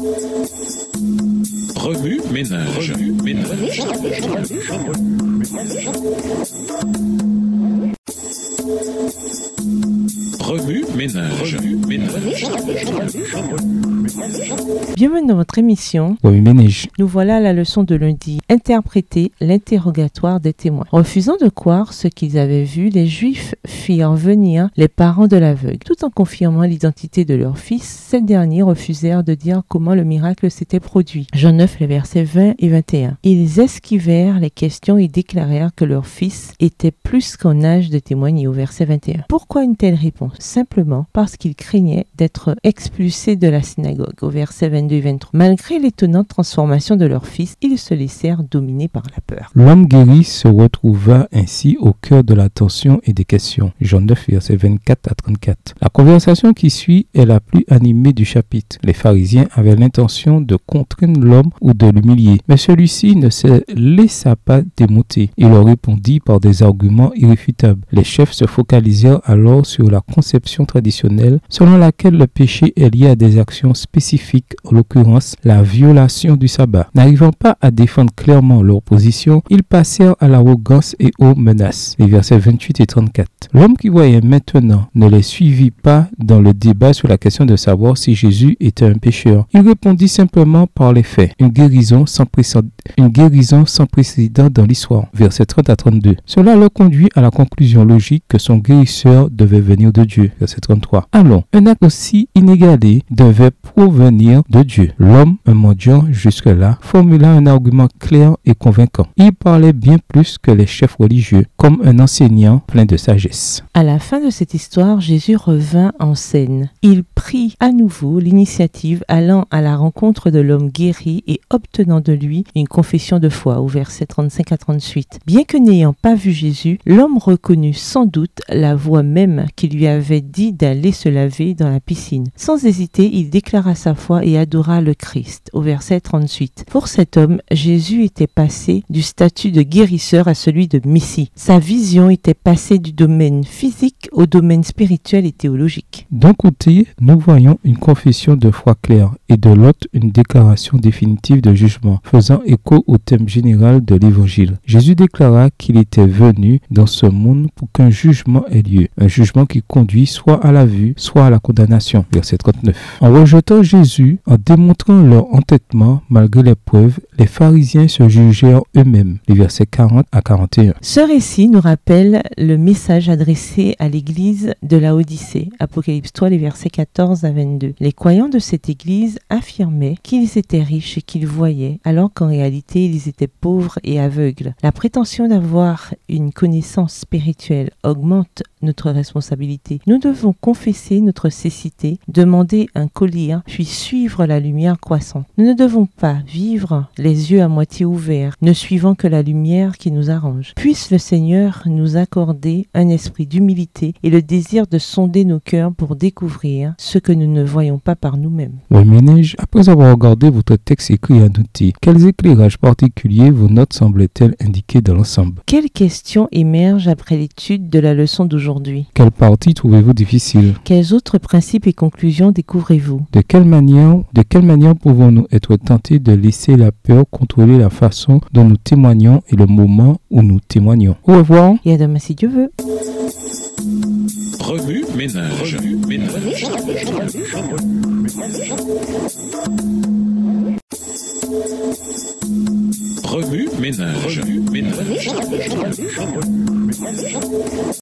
Remue ménage. Remue ménage. Bienvenue dans votre émission. Remue ménage. Nous voilà à la leçon de lundi. Interpréter l'interrogatoire des témoins. Refusant de croire ce qu'ils avaient vu, les Juifs firent venir les parents de l'aveugle. Tout en confirmant l'identité de leur fils, ces derniers refusèrent de dire comment le miracle s'était produit. Jean 9, les versets 20 et 21. Ils esquivèrent les questions et déclarèrent que leur fils était plus qu'en âge de témoigner au verset 21. Pourquoi une telle réponse? Simplement parce qu'ils craignaient d'être expulsés de la synagogue au verset 22 et 23. Malgré l'étonnante transformation de leur fils, ils se laissèrent dominer par la peur. L'homme guéri se retrouva ainsi au cœur de l'attention et des questions. Jean 9, versets 24 à 34. La conversation qui suit est la plus animée du chapitre. Les pharisiens avaient l'intention de contraindre l'homme ou de l'humilier, mais celui-ci ne se laissa pas démonter. Il leur répondit par des arguments irréfutables. Les chefs se focalisèrent alors sur la conception traditionnelle selon laquelle le péché est lié à des actions spécifiques, en l'occurrence la violation du sabbat. N'arrivant pas à défendre clairement leur position, ils passèrent à l'arrogance et aux menaces. Les versets 28 et 34. L'homme qui voyait maintenant ne les suivit pas dans le débat sur la question de savoir si Jésus était un pécheur. Il répondit simplement par les faits. Une guérison sans précédent dans l'histoire. Versets 30 à 32. Cela leur conduit à la conclusion logique que son guérisseur devait venir de Dieu. Verset 33. Allons, un acte aussi inégalé devait provenir de Dieu. L'homme, un mendiant jusque-là, formula un argument clair et convaincant. Il parlait bien plus que les chefs religieux, comme un enseignant plein de sagesse. À la fin de cette histoire, Jésus revint en scène. Il prit à nouveau l'initiative allant à la rencontre de l'homme guéri et obtenant de lui une confession de foi au verset 35 à 38. Bien que n'ayant pas vu Jésus, l'homme reconnut sans doute la voix même qui lui avait dit d'aller se laver dans la piscine. Sans hésiter, il déclara sa foi et adora le Christ au verset 38. Pour cet homme, Jésus était passé du statut de guérisseur à celui de Messie. Sa vision était passée du domaine physique au domaine spirituel et théologique. D'un côté, nous voyons une confession de foi claire et de l'autre une déclaration définitive de jugement, faisant écho au thème général de l'évangile. Jésus déclara qu'il était venu dans ce monde pour qu'un jugement ait lieu, un jugement qui conduit soit à la vue, soit à la condamnation. Verset 39. En rejetant Jésus, en démontrant leur entêtement malgré les preuves, les pharisiens se jugèrent eux-mêmes. Les versets 40 à 41. Ce récit nous rappelle le message adressé à l'église de Laodicée, Apocalypse 3, les versets 14 à 22. Les croyants de cette église affirmaient qu'ils étaient riches et qu'ils voyaient, alors qu'en réalité ils étaient pauvres et aveugles. La prétention d'avoir une connaissance spirituelle augmente notre responsabilité. Nous devons confesser notre cécité, demander un collier, puis suivre la lumière croissante. Nous ne devons pas vivre les yeux à moitié ouverts, ne suivant que la lumière qui nous arrange. Puisse le Seigneur nous accorder un esprit d'humilité et le désir de sonder nos cœurs pour découvrir ce que nous ne voyons pas par nous-mêmes. Oui, ménage, après avoir regardé votre texte écrit et annoté, quels éclairages particuliers vos notes semblent-elles indiquer dans l'ensemble? Quelles questions émergent après l'étude de la leçon d'aujourd'hui? Quelle partie trouvez-vous difficile? Quels autres principes et conclusions découvrez-vous? De quelle manière pouvons-nous être tentés de laisser la peur contrôler la façon dont nous témoignons et le moment où nous témoignons? Au revoir. Et à demain si Dieu veut. Remue ménage. Remue ménage.